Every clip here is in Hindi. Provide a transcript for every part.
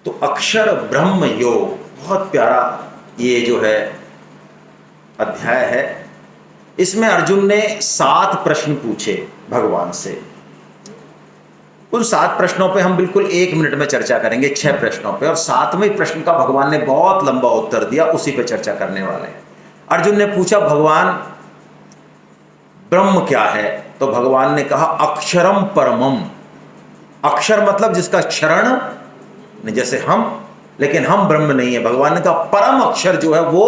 तो अक्षर ब्रह्म योग बहुत प्यारा ये जो है अध्याय है। इसमें अर्जुन ने 7 प्रश्न पूछे भगवान से। उन 7 प्रश्नों पे हम बिल्कुल 1 मिनट में चर्चा करेंगे, 6 प्रश्नों पे, और 7वें प्रश्न का भगवान ने बहुत लंबा उत्तर दिया, उसी पे चर्चा करने वाले हैं। अर्जुन ने पूछा, भगवान ब्रह्म क्या है? तो भगवान ने कहा, अक्षरम परमम। अक्षर मतलब जिसका क्षरण नहीं, जैसे हम, लेकिन हम ब्रह्म नहीं है। भगवान ने कहा परम अक्षर जो है वो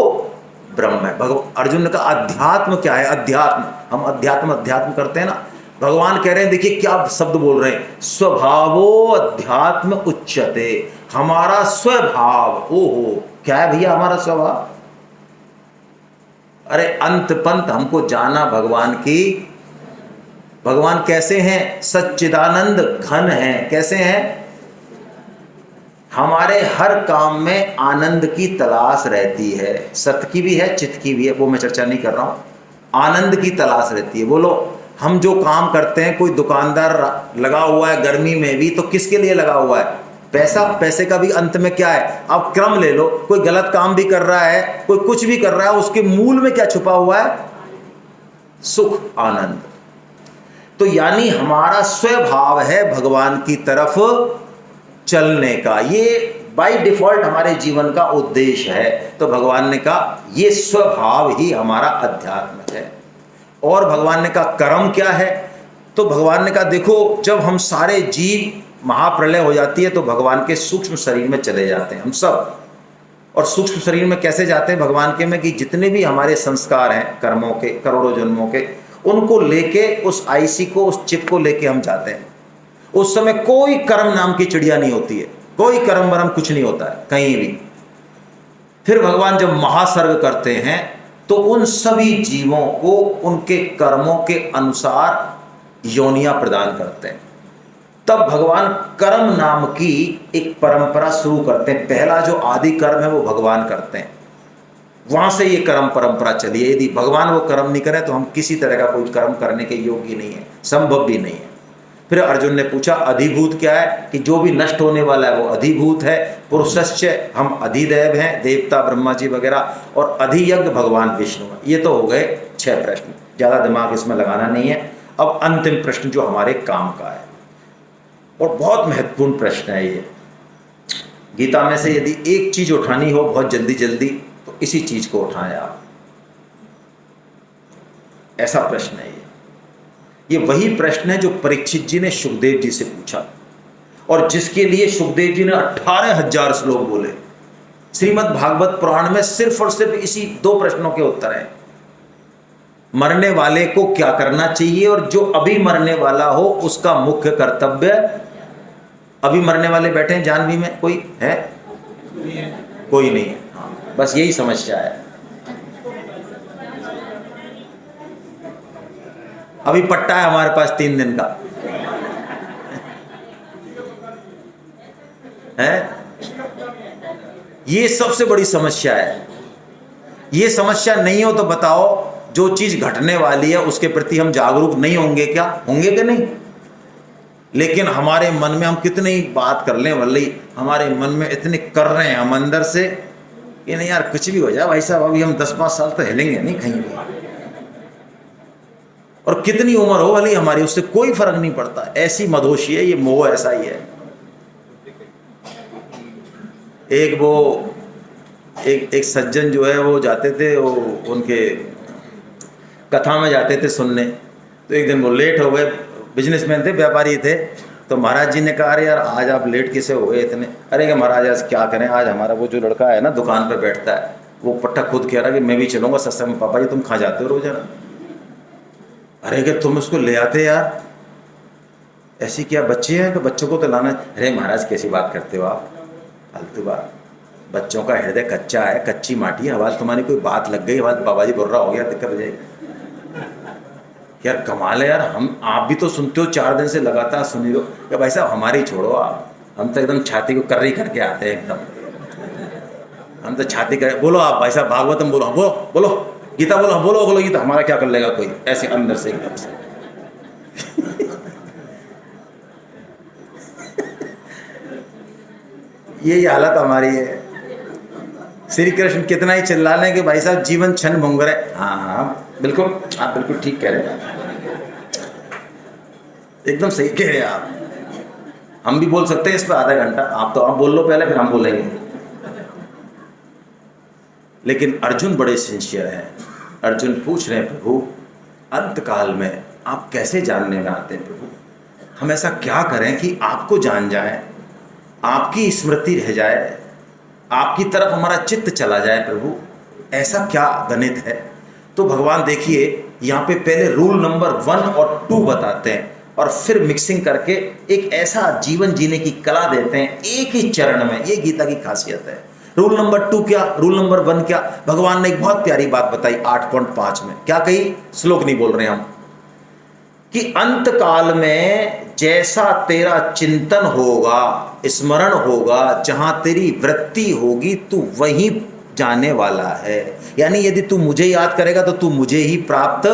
ब्रह्म है। अर्जुन ने कहा अध्यात्म क्या है? अध्यात्म, हम अध्यात्म करते हैं ना। भगवान कह रहे हैं, देखिए क्या शब्द बोल रहे हैं, स्वभावो अध्यात्म उच्यते। हमारा स्वभाव, ओहो क्या है भैया हमारा स्वभाव? अरे अंत पंत हमको जाना भगवान की। भगवान कैसे हैं? सच्चिदानंद घन हैं। कैसे हैं? हमारे हर काम में आनंद की तलाश रहती है। सत्य की भी है, चित्त की भी है, वो मैं चर्चा नहीं कर रहा हूं। आनंद की तलाश रहती है। बोलो, हम जो काम करते हैं, कोई दुकानदार लगा हुआ है गर्मी में भी, तो किसके लिए लगा हुआ है? पैसा। पैसे का भी अंत में क्या है? अब क्रम ले लो, कोई गलत काम भी कर रहा है, कोई कुछ भी कर रहा है, उसके मूल में क्या छुपा हुआ है? सुख, आनंद। तो यानी हमारा स्वभाव है भगवान की तरफ चलने का। ये बाय डिफॉल्ट हमारे जीवन का उद्देश्य है। तो भगवान ने कहा ये स्वभाव ही हमारा अध्यात्म है। और भगवान ने कहा कर्म क्या है? तो भगवान ने कहा देखो, जब हम सारे जीव महाप्रलय हो जाती है तो भगवान के सूक्ष्म शरीर में चले जाते हैं हम सब। और सूक्ष्म शरीर में कैसे जाते हैं भगवान के में? कि जितने भी हमारे संस्कार हैं कर्मों के, करोड़ों जन्मों के, उनको लेके, उस आईसी को, उस चिप को लेके हम जाते हैं। उस समय कोई कर्म नाम की चिड़िया नहीं होती है, कोई कर्म वरम कुछ नहीं होता है कहीं भी। फिर भगवान जब महासर्ग करते हैं तो उन सभी जीवों को उनके कर्मों के अनुसार योनियां प्रदान करते हैं। तब भगवान कर्म नाम की एक परंपरा शुरू करते हैं। पहला जो आदि कर्म है वो भगवान करते हैं, वहां से ये कर्म परंपरा चली है। यदि भगवान वो कर्म नहीं करें तो हम किसी तरह का कोई कर्म करने के योग्य नहीं है, संभव भी नहीं है। फिर अर्जुन ने पूछा अधिभूत क्या है? कि जो भी नष्ट होने वाला है वो अधिभूत है। पुरुषस्य, हम अधिदेव हैं, देवता ब्रह्मा जी वगैरह, और अधियज्ञ भगवान विष्णु है। ये तो हो गए 6 प्रश्न, ज़्यादा दिमाग इसमें लगाना नहीं है। अब अंतिम प्रश्न जो हमारे काम का है, और बहुत महत्वपूर्ण प्रश्न है ये। गीता में से यदि एक चीज उठानी हो बहुत जल्दी जल्दी तो इसी चीज को उठाएं आप। ऐसा प्रश्न है ये वही प्रश्न है जो परीक्षित जी ने सुखदेव जी से पूछा, और जिसके लिए सुखदेव जी ने 18,000 श्लोक बोले। श्रीमद् भागवत पुराण में सिर्फ और सिर्फ इसी 2 प्रश्नों के उत्तर हैं। मरने वाले को क्या करना चाहिए, और जो अभी मरने वाला हो उसका मुख्य कर्तव्य। अभी मरने वाले बैठे हैं जानवी में, कोई है? कोई नहीं है। हाँ, बस यही समस्या है। अभी पट्टा है हमारे पास 3 दिन का है। ये सबसे बड़ी समस्या है। ये समस्या नहीं हो तो बताओ, जो चीज घटने वाली है उसके प्रति हम जागरूक नहीं होंगे क्या? होंगे कि नहीं? लेकिन हमारे मन में हम कितनी बात कर लें, भले हमारे मन में इतने कर रहे हैं हम अंदर से कि नहीं यार कुछ भी हो जाए भाई साहब, अभी हम 10-5 साल तो हिलेंगे नहीं कहीं भी। और कितनी उम्र हो भली हमारी, उससे कोई फर्क नहीं पड़ता। ऐसी मदहोशी है ये, मोह ऐसा ही है। एक सज्जन जो है वो जाते थे, वो उनके कथा में जाते थे सुनने। तो एक दिन वो लेट हो गए, बिजनेसमैन थे, व्यापारी थे। तो महाराज जी ने कहा अरे यार आज आप लेट कैसे हो गए इतने? अरे कि महाराज आज क्या करें, आज हमारा वो जो लड़का है ना दुकान पर बैठता है, वो पट्टा खुद कह रहा कि मैं भी चलूँगा सत्संग में। पापा जी तुम कहाँ जाते हो रोजाना? अरे कि तुम उसको ले आते यार, ऐसी क्या बच्चे हैं कि बच्चों को तो लाना? अरे महाराज कैसी बात करते हो आप, फालतू बात। बच्चों का हृदय कच्चा है, कच्ची माटी है। आवाज़ तुम्हारी कोई बात लग गई, आवाज़ बाबा जी बुर्रा हो गया, दिक्कत हो जाएगी। यार कमाल है यार, हम आप भी तो सुनते हो, 4 दिन से लगातार सुन ही लो। या भाई साहब हमारी छोड़ो आप, हम तो एकदम छाती को कर्री करके आते हैं एकदम। हम तो छाती कर, बोलो आप भाई साहब भागवतम बोलो, बोलो बोलो गीता, बोलो बोलो बोलो गीता, हमारा क्या कर लेगा कोई? ऐसे अंदर से एकदम से। यही हालत हमारी है। श्री कृष्ण कितना ही चिल्ला लें कि भाई साहब जीवन क्षण भंगुर है। हाँ हाँ बिल्कुल, आप बिल्कुल ठीक कह रहे हैं, एकदम सही कह रहे हैं आप। हम भी बोल सकते हैं इस पर आधा घंटा, आप बोल लो पहले, फिर हम बोलेंगे। लेकिन अर्जुन बड़े सिंसियर हैं। अर्जुन पूछ रहे हैं, प्रभु अंत काल में आप कैसे जानने में आते हैं प्रभु? हम ऐसा क्या करें कि आपको जान जाए, आपकी स्मृति रह जाए, आपकी तरफ हमारा चित्त चला जाए प्रभु? ऐसा क्या गणित है? तो भगवान देखिए यहाँ पे पहले रूल नंबर 1 और 2 बताते हैं और फिर मिक्सिंग करके एक ऐसा जीवन जीने की कला देते हैं एक ही चरण में। ये गीता की खासियत है। रूल नंबर 2 क्या, रूल नंबर 1 क्या? भगवान ने एक बहुत प्यारी बात बताई 8.5 में। क्या कही? श्लोक नहीं बोल रहे हम, कि अंत काल में जैसा तेरा चिंतन होगा, स्मरण होगा, जहां तेरी वृत्ति होगी तू वहीं जाने वाला है। यानी यदि तू मुझे याद करेगा तो तू मुझे ही प्राप्त।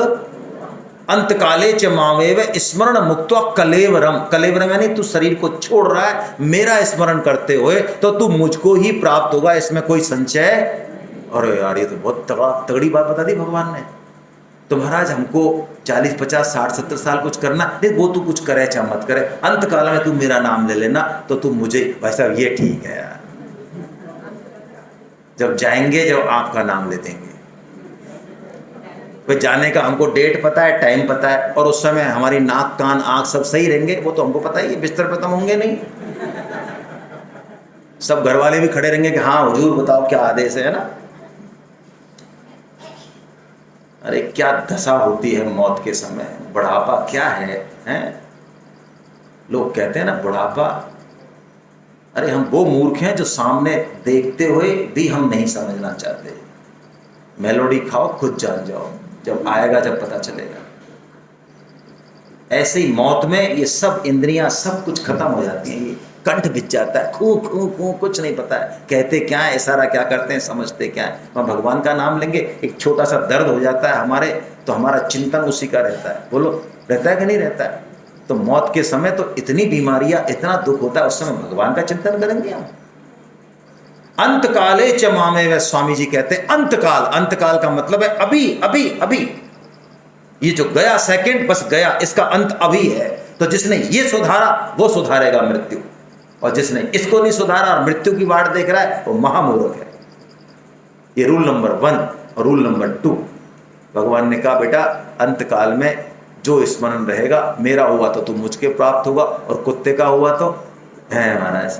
अंत काले च मामेव स्मरण मुक्त्वा कलेवरम। कलेवरम यानी तू शरीर को छोड़ रहा है, मेरा स्मरण करते हुए तो तू मुझको ही प्राप्त होगा, इसमें कोई संशय। अरे यार ये तो बहुत तगड़ी बात बता दी भगवान ने। तो महाराज हमको 40 50 60 70 साल कुछ करना नहीं, वो तू कुछ करे चाहे मत करे, अंत काल में तू मेरा नाम ले लेना तो तू मुझे। भाई साहब ये ठीक है यार, जब जाएंगे जब आपका नाम ले देंगे। भाई जाने का हमको डेट पता है, टाइम पता है, और उस समय हमारी नाक कान आंख सब सही रहेंगे, वो तो हमको पता ही है। बिस्तर पर तो हम होंगे नहीं, सब घर वाले भी खड़े रहेंगे कि हाँ हुजूर बताओ क्या आदेश है ना। अरे क्या दशा होती है मौत के समय। बुढ़ापा क्या है, हैं? लोग कहते हैं ना बुढ़ापा। अरे हम वो मूर्ख हैं जो सामने देखते हुए भी हम नहीं समझना चाहते। मेलोडी खाओ खुद जान जाओ, जब आएगा जब पता चलेगा। ऐसे ही मौत में ये सब इंद्रियां सब कुछ खत्म हो जाती हैं, ये कंठ बिच जाता है, खू खू खू, कुछ नहीं पता है कहते क्या है, इशारा क्या करते हैं, समझते क्या है। हम भगवान का नाम लेंगे, एक छोटा सा दर्द हो जाता है हमारे, तो हमारा चिंतन उसी का रहता है। बोलो रहता है कि नहीं रहता है? तो मौत के समय तो इतनी बीमारियां, इतना दुख होता है, उस समय भगवान का चिंतन करेंगे हम। अंत काले च मामेव, स्वामी जी कहते हैं अंतकाल। अंतकाल का मतलब है अभी अभी अभी। ये जो गया सेकंड बस गया, इसका अंत अभी है। तो जिसने ये सुधारा वो सुधारेगा मृत्यु, और जिसने इसको नहीं सुधारा और मृत्यु की वाट देख रहा है वो महामूर्ख है। ये रूल नंबर 1 और रूल नंबर 2। भगवान ने कहा बेटा अंत काल में जो स्मरण रहेगा, मेरा हुआ तो तू मुझके प्राप्त होगा, और कुत्ते का हुआ तो है महाराज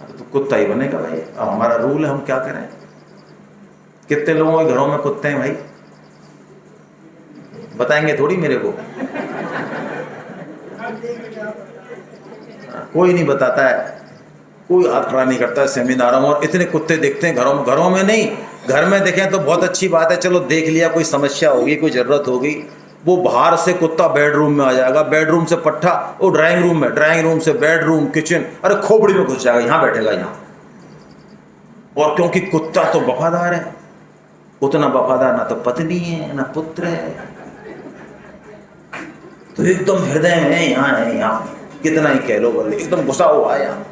तो कुत्ता ही बनेगा भाई। अब हमारा रूल है, हम क्या करें? कितने लोगों के घरों में कुत्ते हैं भाई? बताएंगे थोड़ी मेरे को, कोई नहीं बताता है, कोई हाथ खड़ा नहीं करता है सेमिनारों में। और इतने कुत्ते देखते हैं घरों में, घरों में नहीं, घर में देखें तो बहुत अच्छी बात है, चलो देख लिया, कोई समस्या होगी, कोई जरूरत होगी। वो बाहर से कुत्ता बेडरूम में आ जाएगा, बेडरूम से पट्टा वो ड्राइंग रूम में, ड्राइंग रूम से बेडरूम, किचन, अरे खोपड़ी में घुस जाएगा, यहाँ बैठेगा यहाँ। और क्योंकि कुत्ता तो वफादार है, उतना वफादार ना तो पत्नी है ना पुत्र है, तो एकदम हृदय में है, यहाँ है, यहाँ कितना ही कह लो बोले, एकदम घुसा हुआ है यहाँ।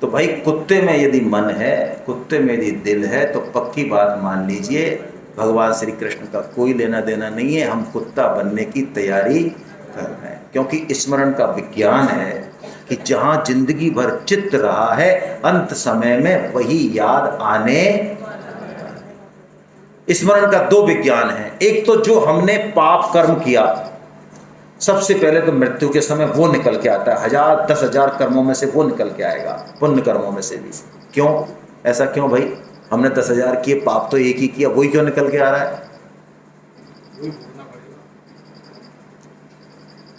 तो भाई कुत्ते में यदि मन है, कुत्ते में यदि दिल है, तो पक्की बात मान लीजिए भगवान श्री कृष्ण का कोई लेना देना नहीं है। हम कुत्ता बनने की तैयारी कर रहे हैं, क्योंकि स्मरण का विज्ञान है कि जहां जिंदगी भर चित्त रहा है, अंत समय में वही याद आने। स्मरण का 2 विज्ञान है। एक तो जो हमने पाप कर्म किया, सबसे पहले तो मृत्यु के समय वो निकल के आता है, 1000 10,000 कर्मों में से वो निकल के आएगा, पुण्य कर्मों में से भी। क्यों ऐसा क्यों भाई? हमने 10,000 किए, पाप तो एक ही किया, वही क्यों निकल के आ रहा है?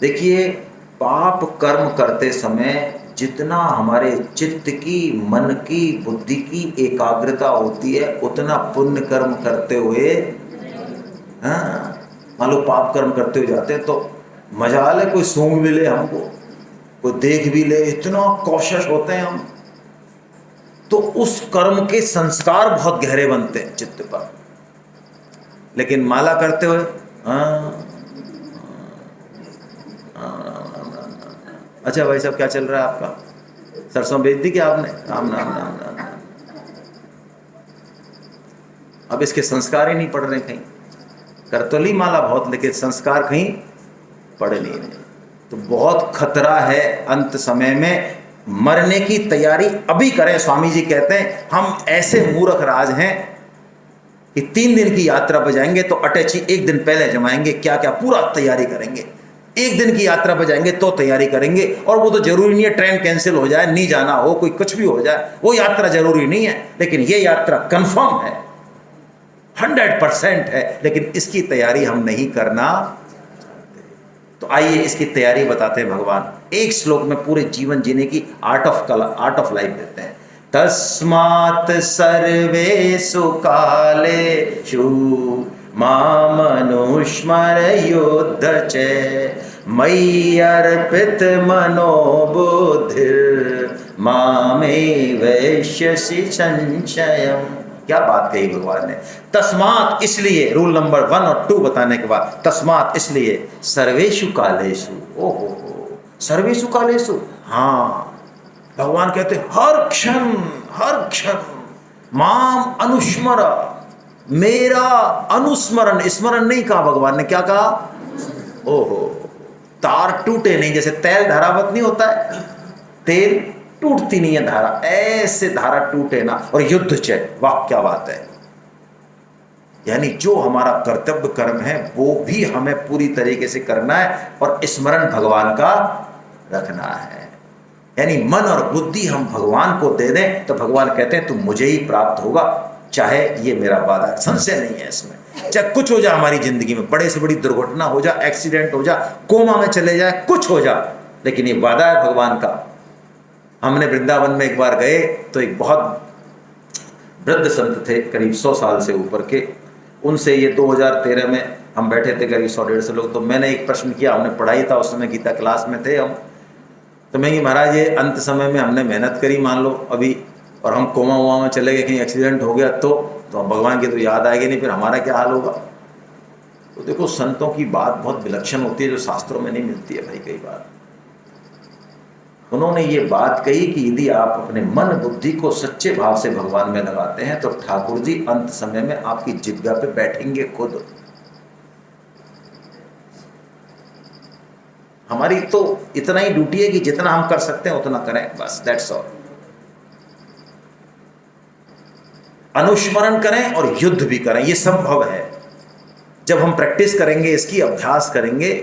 देखिए पाप कर्म करते समय जितना हमारे चित्त की, मन की, बुद्धि की एकाग्रता होती है, उतना पुण्य कर्म करते हुए, हाँ मान लो पाप कर्म करते हुए जाते हैं तो मजा ले, कोई सूंघ भी ले हमको, कोई देख भी ले, इतना कॉशियस होते हैं हम, तो उस कर्म के संस्कार बहुत गहरे बनते हैं चित्त पर। लेकिन माला करते हुए अच्छा भाई साहब, क्या चल रहा है आपका? सरसों बेच दी क्या आपने? राम राम राम राम राम। अब इसके संस्कार ही नहीं पड़ रहे कहीं। कर तो ली माला बहुत, लेकिन संस्कार कहीं पड़ नहीं रहे। तो बहुत खतरा है अंत समय में। मरने की तैयारी अभी करें। स्वामी जी कहते हैं हम ऐसे मूर्ख राज हैं कि 3 दिन की यात्रा पर जाएंगे तो अटैची 1 दिन पहले जमाएंगे, क्या क्या पूरा तैयारी करेंगे। 1 दिन की यात्रा पर जाएंगे तो तैयारी करेंगे, और वो तो जरूरी नहीं है ट्रेन कैंसिल हो जाए, नहीं जाना हो, कोई कुछ भी हो जाए, वो यात्रा जरूरी नहीं है। लेकिन ये यात्रा कंफर्म है, 100% है, लेकिन इसकी तैयारी हम नहीं करना। तो आइए इसकी तैयारी बताते हैं भगवान। एक श्लोक में पूरे जीवन जीने की आर्ट ऑफ लाइफ देते हैं। तस्मात् सर्वेषु कालेषु मामनुस्मरयुध्य च मयि अर्पित मनो बुद्धिर् मामेवैष्यसि संशयम्। क्या बात कही भगवान ने। तस्मात् इसलिए, रूल नंबर 1 और 2 बताने के बाद, तस्मात् इसलिए सर्वेषु कालेषु, ओहो सर्वेषु कालेषु, हाँ भगवान कहते हर क्षण माम अनुस्मर, मेरा अनुस्मरण, स्मरण नहीं कहा भगवान ने, क्या कहा? ओहो, तार टूटे नहीं, जैसे तेल धारावत नहीं होता है, तेल टूटती नहीं है धारा, ऐसे धारा टूटे ना। और युद्ध चय, वाह क्या बात है। यानी जो हमारा कर्तव्य कर्म है वो भी हमें पूरी तरीके से करना है, और स्मरण भगवान का रखना है। यानी मन और बुद्धि हम भगवान को दे दें तो भगवान कहते हैं तुम मुझे ही प्राप्त होगा, चाहे ये मेरा वादा है, संशय नहीं है इसमें। चाहे कुछ हो जाए हमारी जिंदगी में, बड़े से बड़ी दुर्घटना हो जाए, एक्सीडेंट हो जाए, कोमा में चले जाए, कुछ हो जाए, लेकिन ये वादा है भगवान का। हमने वृंदावन में एक बार गए तो एक बहुत वृद्ध संत थे, करीब 100 साल से ऊपर के। उनसे ये 2013 में हम बैठे थे करीब 100-150 लोग। तो मैंने एक प्रश्न किया, हमने पढ़ाई था उस समय, गीता क्लास में थे हम। तो मैं कि महाराज ये अंत समय में हमने मेहनत करी मान लो अभी, और हम कोमा वोमा में चले गए, कहीं एक्सीडेंट हो गया तो भगवान की तो याद आएगी नहीं, फिर हमारा क्या हाल होगा। तो देखो संतों की बात बहुत विलक्षण होती है, जो शास्त्रों में नहीं मिलती है भाई। कई बार उन्होंने ये बात कही कि यदि आप अपने मन बुद्धि को सच्चे भाव से भगवान में लगाते हैं तो ठाकुर जी अंत समय में आपकी जिद्गा पे बैठेंगे खुद। हमारी तो इतना ही ड्यूटी है कि जितना हम कर सकते हैं उतना करें, बस दैट्स ऑल। अनुस्मरण करें और युद्ध भी करें, ये संभव है। जब हम प्रैक्टिस करेंगे, इसकी अभ्यास करेंगे,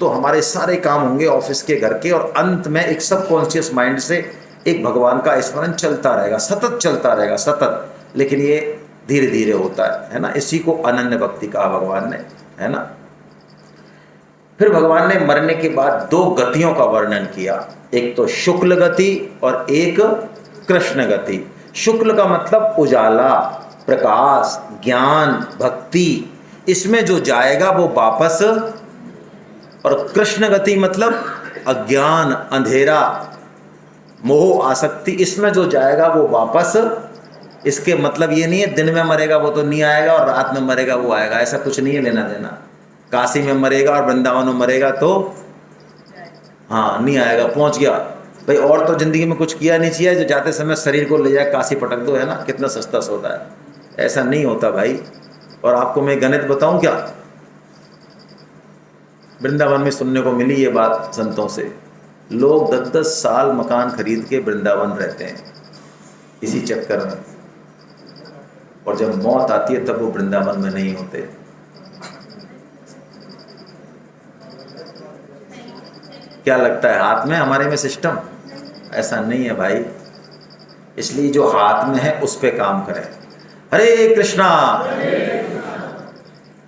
तो हमारे सारे काम होंगे ऑफिस के, घर के, और अंत में एक सबकॉन्शियस माइंड से एक भगवान का स्मरण चलता रहेगा, सतत चलता रहेगा, सतत। लेकिन ये धीरे धीरे होता है ना। इसी को अनन्य भक्ति कहा भगवान ने, है ना। फिर भगवान ने मरने के बाद 2 गतियों का वर्णन किया, एक तो शुक्ल गति और एक कृष्ण गति। शुक्ल का मतलब उजाला, प्रकाश, ज्ञान, भक्ति, इसमें जो जाएगा वो वापस, और कृष्ण गति मतलब अज्ञान, अंधेरा, मोह, आसक्ति, इसमें जो जाएगा वो वापस। इसके मतलब ये नहीं है दिन में मरेगा वो तो नहीं आएगा और रात में मरेगा वो आएगा, ऐसा कुछ नहीं है लेना देना। काशी में मरेगा और वृंदावन में मरेगा तो हाँ नहीं आएगा, पहुंच गया भाई। और तो जिंदगी में कुछ किया नहीं चाहिए, जो जाते समय शरीर को ले जाए काशी पटक दो, है ना, कितना सस्ता सौदा है। ऐसा नहीं होता भाई। और आपको मैं गणित बताऊं क्या, वृंदावन में सुनने को मिली ये बात संतों से, लोग 10-10 साल मकान खरीद के वृंदावन रहते हैं इसी चक्कर में, और जब मौत आती है तब वो वृंदावन में नहीं होते। क्या लगता है हाथ में हमारे में सिस्टम? ऐसा नहीं है भाई। इसलिए जो हाथ में है उस पे काम करें। हरे कृष्णा।